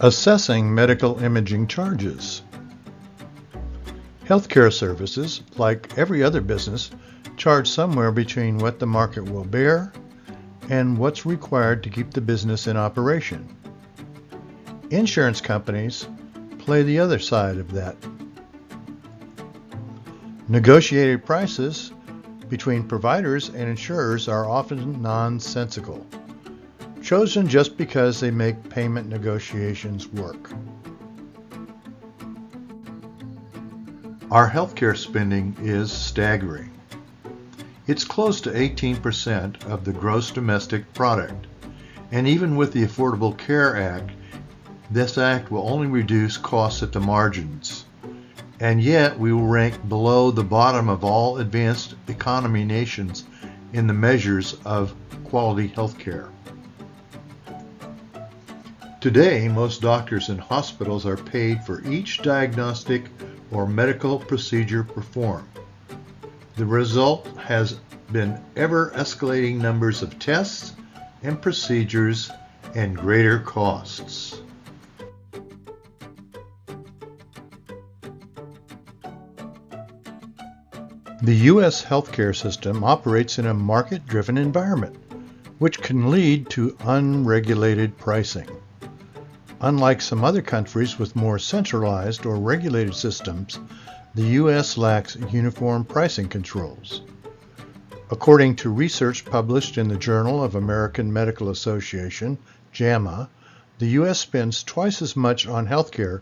Assessing medical imaging charges. Healthcare services, like every other business, charge somewhere between what the market will bear and what's required to keep the business in operation. Insurance companies play the other side of that. Negotiated prices between providers and insurers are often nonsensical, chosen just because they make payment negotiations work. Our healthcare spending is staggering. It's close to 18% of the gross domestic product, and even with the Affordable Care Act, this act will only reduce costs at the margins. And yet we will rank below the bottom of all advanced economy nations in the measures of quality healthcare. Today, most doctors and hospitals are paid for each diagnostic or medical procedure performed. The result has been ever-escalating numbers of tests and procedures and greater costs. The U.S. healthcare system operates in a market-driven environment, which can lead to unregulated pricing. Unlike some other countries with more centralized or regulated systems, the U.S. lacks uniform pricing controls. According to research published in the Journal of American Medical Association, JAMA, the U.S. spends twice as much on healthcare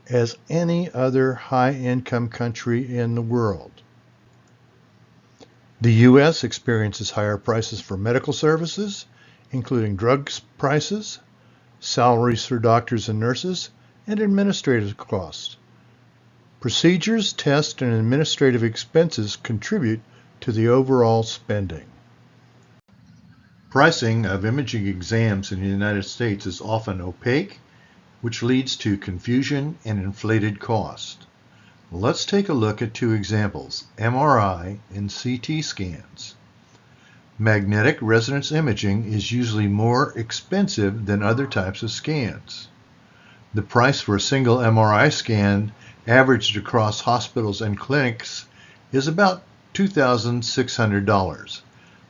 as any other high-income country in the world. The U.S. experiences higher prices for medical services, including drug prices, salaries for doctors and nurses, and administrative costs. Procedures, tests, and administrative expenses contribute to the overall spending. Pricing of imaging exams in the United States is often opaque, which leads to confusion and inflated cost. Let's take a look at two examples, MRI and CT scans. Magnetic resonance imaging is usually more expensive than other types of scans. The price for a single MRI scan averaged across hospitals and clinics is about $2,600.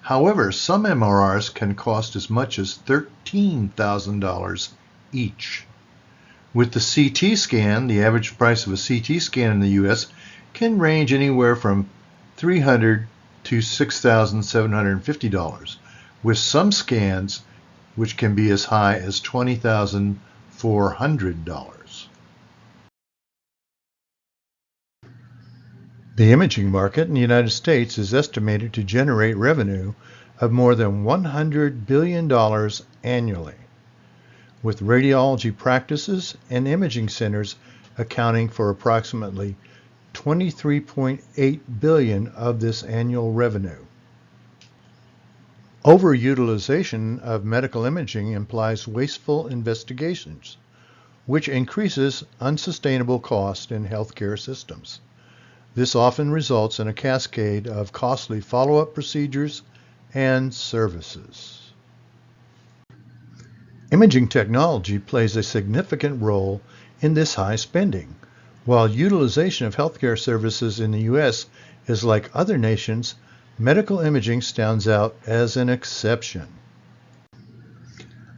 However, some MRIs can cost as much as $13,000 each. With the CT scan, the average price of a CT scan in the U.S. can range anywhere from $300 to $6,750, with some scans which can be as high as $20,400. The imaging market in the United States is estimated to generate revenue of more than $100 billion annually, with radiology practices and imaging centers accounting for approximately $23.8 billion of this annual revenue. Overutilization of medical imaging implies wasteful investigations, which increases unsustainable cost in healthcare systems. This often results in a cascade of costly follow-up procedures and services. Imaging technology plays a significant role in this high spending. While utilization of healthcare services in the U.S. is like other nations, medical imaging stands out as an exception.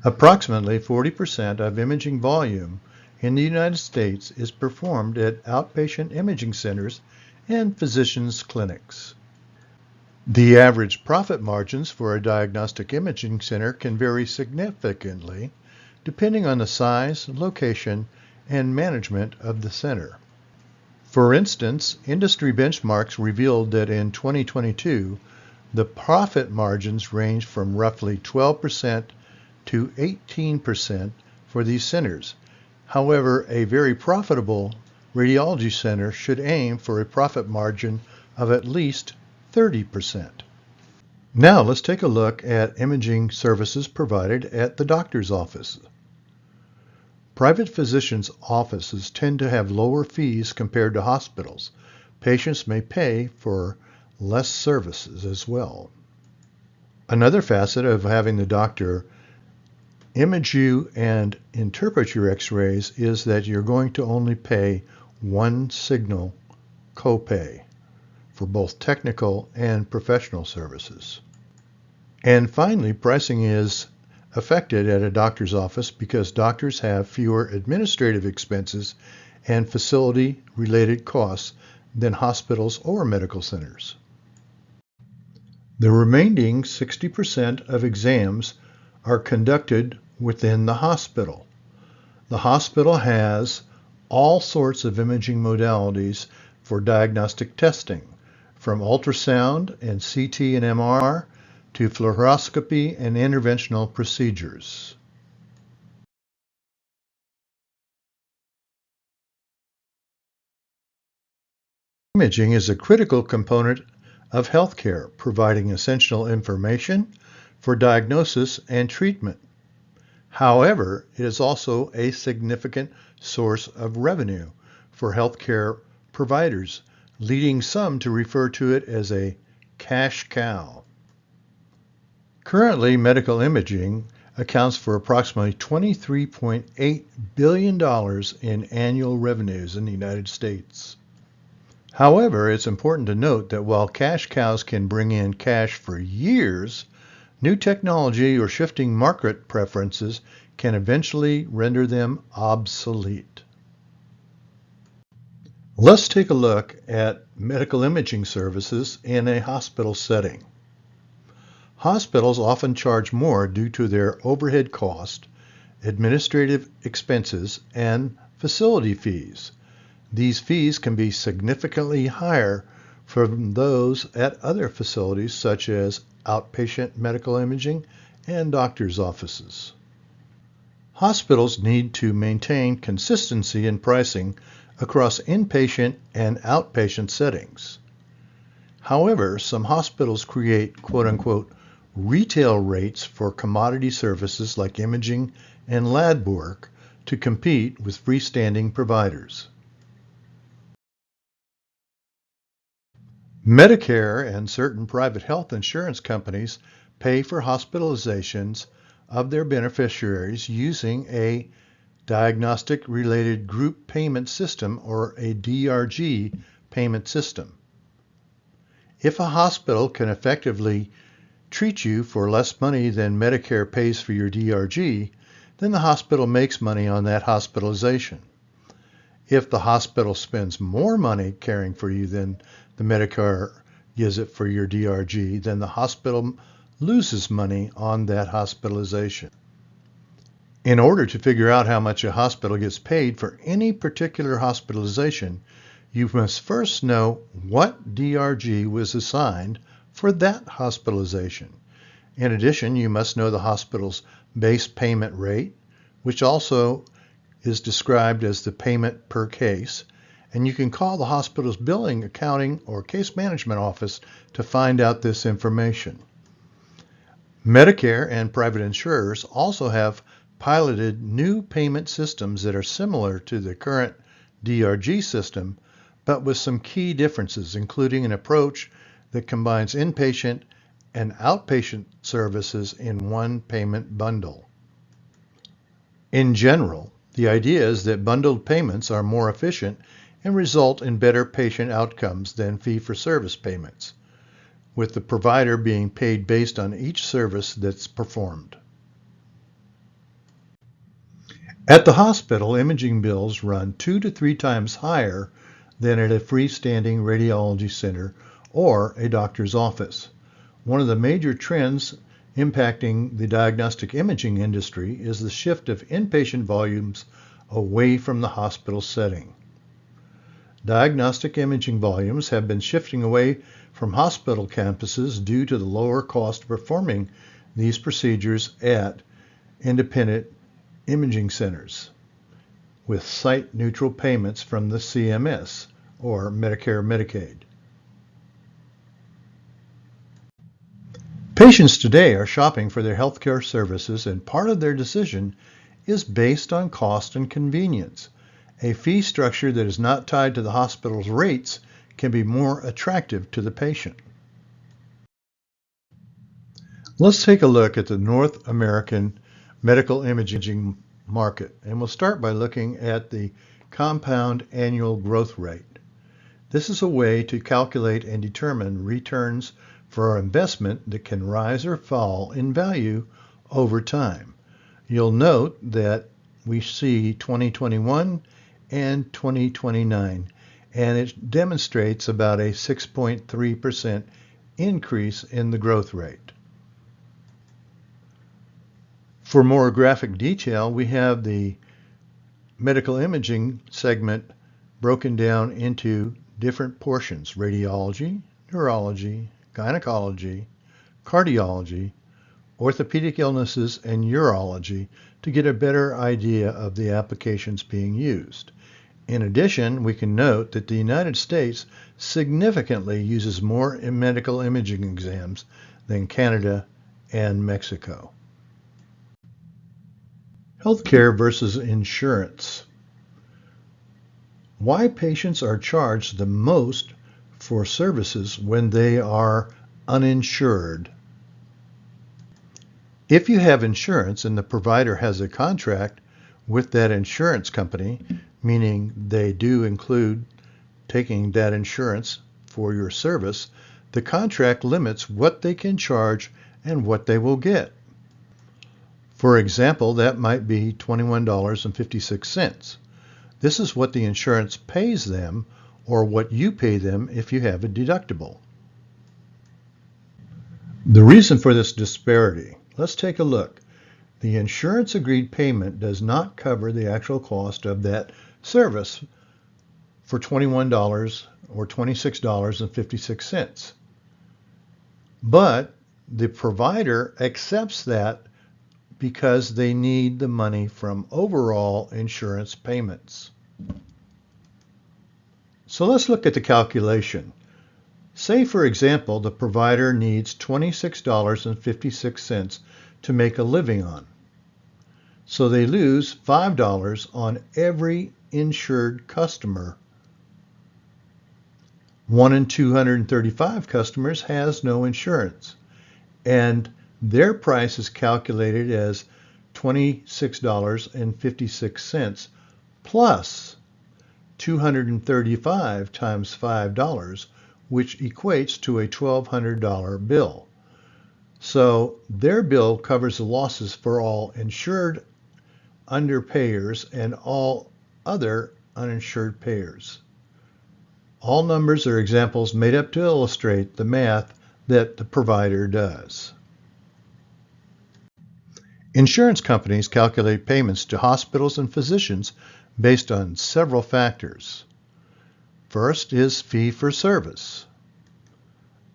Approximately 40% of imaging volume in the United States is performed at outpatient imaging centers and physicians' clinics. The average profit margins for a diagnostic imaging center can vary significantly depending on the size, location, and management of the center. For instance, industry benchmarks revealed that in 2022, the profit margins ranged from roughly 12% to 18% for these centers. However, a very profitable radiology center should aim for a profit margin of at least 30%. Now let's take a look at imaging services provided at the doctor's office. Private physicians' offices tend to have lower fees compared to hospitals. Patients may pay for less services as well. Another facet of having the doctor image you and interpret your x-rays is that you're going to only pay one signal copay for both technical and professional services. And finally, pricing is affected at a doctor's office because doctors have fewer administrative expenses and facility-related costs than hospitals or medical centers. The remaining 60% of exams are conducted within the hospital. The hospital has all sorts of imaging modalities for diagnostic testing, from ultrasound and CT and MR to fluoroscopy and interventional procedures. Imaging is a critical component of healthcare, providing essential information for diagnosis and treatment. However, it is also a significant source of revenue for healthcare providers, leading some to refer to it as a cash cow. Currently, medical imaging accounts for approximately $23.8 billion in annual revenues in the United States. However, it's important to note that while cash cows can bring in cash for years, new technology or shifting market preferences can eventually render them obsolete. Let's take a look at medical imaging services in a hospital setting. Hospitals often charge more due to their overhead cost, administrative expenses, and facility fees. These fees can be significantly higher from those at other facilities such as outpatient medical imaging and doctors' offices. Hospitals need to maintain consistency in pricing across inpatient and outpatient settings. However, some hospitals create quote-unquote retail rates for commodity services like imaging and lab work to compete with freestanding providers. Medicare and certain private health insurance companies pay for hospitalizations of their beneficiaries using a diagnostic-related group payment system, or a DRG payment system. If a hospital can effectively treat you for less money than Medicare pays for your DRG, then the hospital makes money on that hospitalization. If the hospital spends more money caring for you than the Medicare gives it for your DRG, then the hospital loses money on that hospitalization. In order to figure out how much a hospital gets paid for any particular hospitalization, you must first know what DRG was assigned for that hospitalization. In addition, you must know the hospital's base payment rate, which also is described as the payment per case, and you can call the hospital's billing, accounting, or case management office to find out this information. Medicare and private insurers also have piloted new payment systems that are similar to the current DRG system, but with some key differences, including an approach that combines inpatient and outpatient services in one payment bundle. In general, the idea is that bundled payments are more efficient and result in better patient outcomes than fee-for-service payments, with the provider being paid based on each service that's performed. At the hospital, imaging bills run 2 to 3 times higher than at a freestanding radiology center or a doctor's office. One of the major trends impacting the diagnostic imaging industry is the shift of inpatient volumes away from the hospital setting. Diagnostic imaging volumes have been shifting away from hospital campuses due to the lower cost of performing these procedures at independent imaging centers, with site-neutral payments from the CMS, or Medicare/Medicaid. Patients today are shopping for their healthcare services, and part of their decision is based on cost and convenience. A fee structure that is not tied to the hospital's rates can be more attractive to the patient. Let's take a look at the North American medical imaging market. And we'll start by looking at the compound annual growth rate. This is a way to calculate and determine returns for our investment that can rise or fall in value over time. You'll note that we see 2021 and 2029, and it demonstrates about a 6.3% increase in the growth rate. For more graphic detail, we have the medical imaging segment broken down into different portions: radiology, neurology, gynecology, cardiology, orthopedic illnesses, and urology, to get a better idea of the applications being used. In addition, we can note that the United States significantly uses more medical imaging exams than Canada and Mexico. Healthcare versus insurance. Why patients are charged the most for services when they are uninsured. If you have insurance and the provider has a contract with that insurance company, meaning they do include taking that insurance for your service, the contract limits what they can charge and what they will get. For example, that might be $21.56. This is what the insurance pays them, or what you pay them if you have a deductible. The reason for this disparity, let's take a look. The insurance agreed payment does not cover the actual cost of that service for $21 or $26.56. But the provider accepts that because they need the money from overall insurance payments. So let's look at the calculation. Say, for example, the provider needs $26.56 to make a living on. So they lose $5 on every insured customer. 1 in 235 customers has no insurance, and their price is calculated as $26.56 plus 235 times $5, which equates to a $1,200 bill. So their bill covers the losses for all insured underpayers and all other uninsured payers. All numbers are examples made up to illustrate the math that the provider does. Insurance companies calculate payments to hospitals and physicians based on several factors. First is fee for service.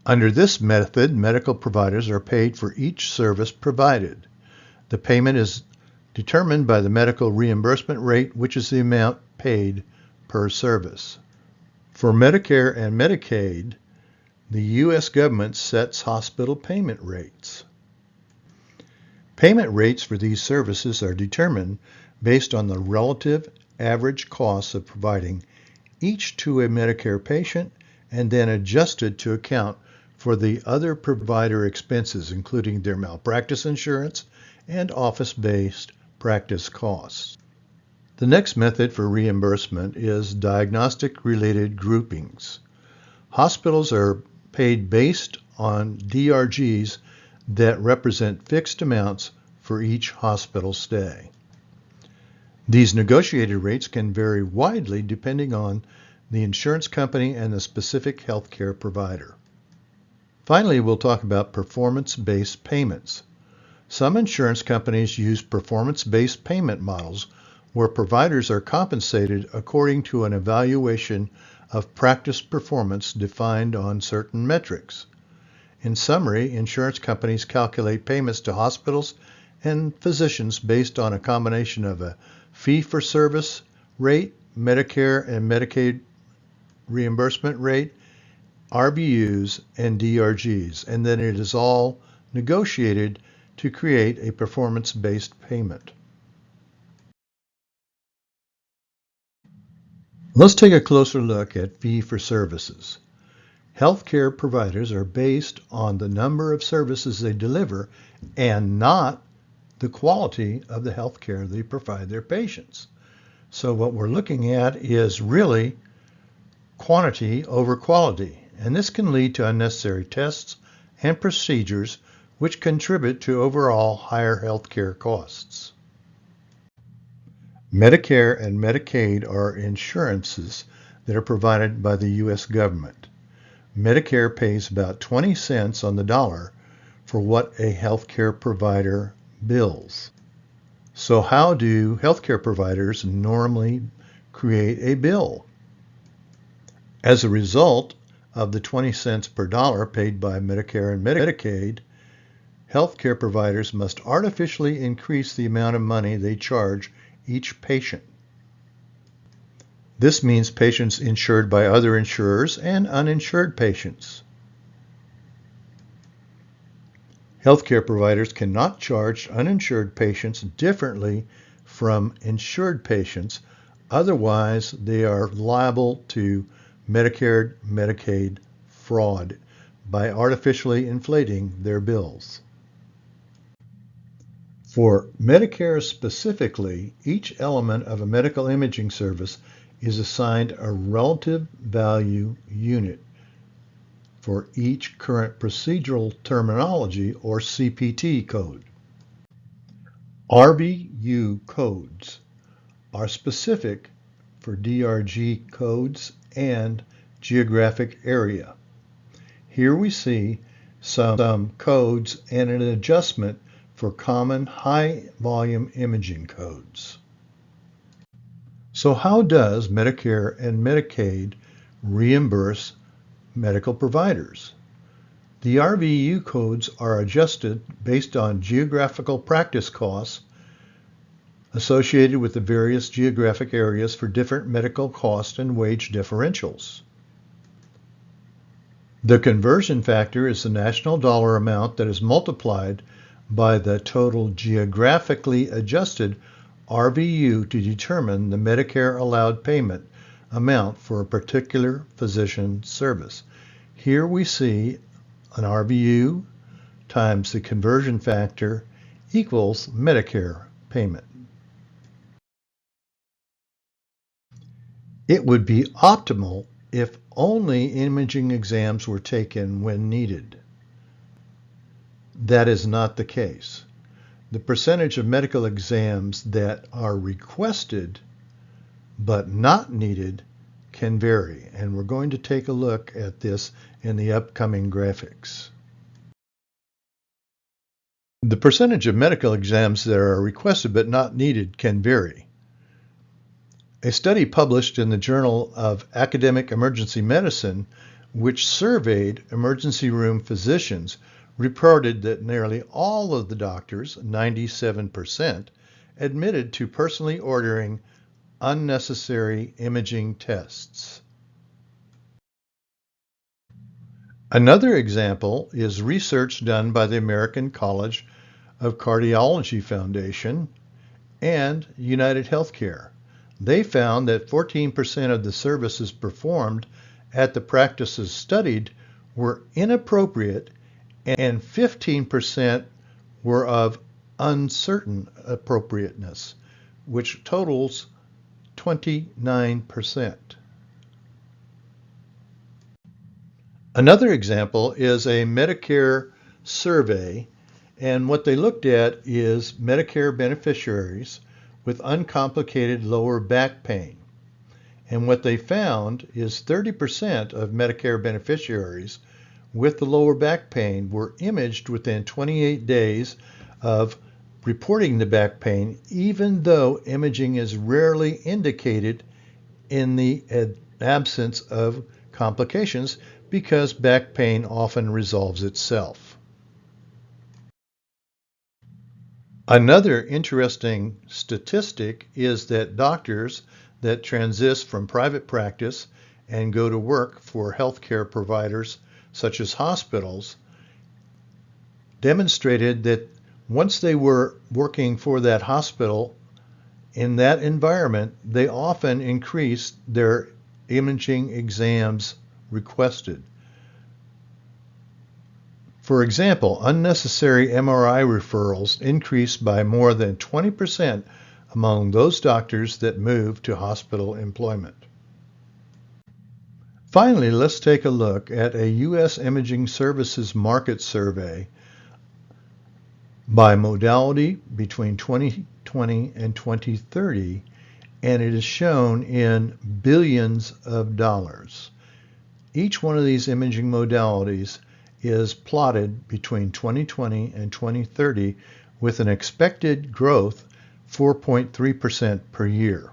Under this method, medical providers are paid for each service provided. The payment is determined by the medical reimbursement rate, which is the amount paid per service. For Medicare and Medicaid, the U.S. government sets hospital payment rates. Payment rates for these services are determined based on the relative average costs of providing each to a Medicare patient and then adjusted to account for the other provider expenses, including their malpractice insurance and office-based practice costs. The next method for reimbursement is diagnostic-related groupings. Hospitals are paid based on DRGs that represent fixed amounts for each hospital stay. These negotiated rates can vary widely depending on the insurance company and the specific healthcare provider. Finally, we'll talk about performance-based payments. Some insurance companies use performance-based payment models where providers are compensated according to an evaluation of practice performance defined on certain metrics. In summary, insurance companies calculate payments to hospitals and physicians based on a combination of a fee-for-service rate, Medicare and Medicaid reimbursement rate, RVUs, and DRGs, and then it is all negotiated to create a performance-based payment. Let's take a closer look at fee-for-services. Healthcare providers are based on the number of services they deliver and not the quality of the health care they provide their patients. So what we're looking at is really quantity over quality, and this can lead to unnecessary tests and procedures which contribute to overall higher health care costs. Medicare and Medicaid are insurances that are provided by the U.S. government. Medicare pays about 20 cents on the dollar for what a healthcare provider bills. So how do healthcare providers normally create a bill? As a result of the 20 cents per dollar paid by Medicare and Medicaid, healthcare providers must artificially increase the amount of money they charge each patient. This means patients insured by other insurers and uninsured patients. Healthcare providers cannot charge uninsured patients differently from insured patients, otherwise they are liable to Medicare, Medicaid fraud by artificially inflating their bills. For Medicare specifically, each element of a medical imaging service is assigned a relative value unit for each current procedural terminology or CPT code. RVU codes are specific for DRG codes and geographic area. Here we see some codes and an adjustment for common high-volume imaging codes. So how does Medicare and Medicaid reimburse medical providers? The RVU codes are adjusted based on geographical practice costs associated with the various geographic areas for different medical cost and wage differentials. The conversion factor is the national dollar amount that is multiplied by the total geographically adjusted RVU to determine the Medicare allowed payment amount for a particular physician service. Here we see an RVU times the conversion factor equals Medicare payment. It would be optimal if only imaging exams were taken when needed. That is not the case. The percentage of medical exams that are requested but not needed can vary, and we're going to take a look at this in the upcoming graphics. The percentage of medical exams that are requested but not needed can vary. A study published in the Journal of Academic Emergency Medicine, which surveyed emergency room physicians, reported that nearly all of the doctors, 97%, admitted to personally ordering unnecessary imaging tests. Another example is research done by the American College of Cardiology Foundation and United Healthcare. They found that 14% of the services performed at the practices studied were inappropriate and 15% were of uncertain appropriateness, which totals 29%. Another example is a Medicare survey, and what they looked at is Medicare beneficiaries with uncomplicated lower back pain. And what they found is 30% of Medicare beneficiaries with the lower back pain were imaged within 28 days of reporting the back pain, even though imaging is rarely indicated in the absence of complications because back pain often resolves itself. Another interesting statistic is that doctors that transition from private practice and go to work for healthcare providers such as hospitals demonstrated that once they were working for that hospital in that environment, they often increased their imaging exams requested. For example, unnecessary MRI referrals increased by more than 20% among those doctors that moved to hospital employment. Finally, let's take a look at a U.S. imaging services market survey by modality between 2020 and 2030, and it is shown in billions of dollars. Each one of these imaging modalities is plotted between 2020 and 2030 with an expected growth 4.3% per year.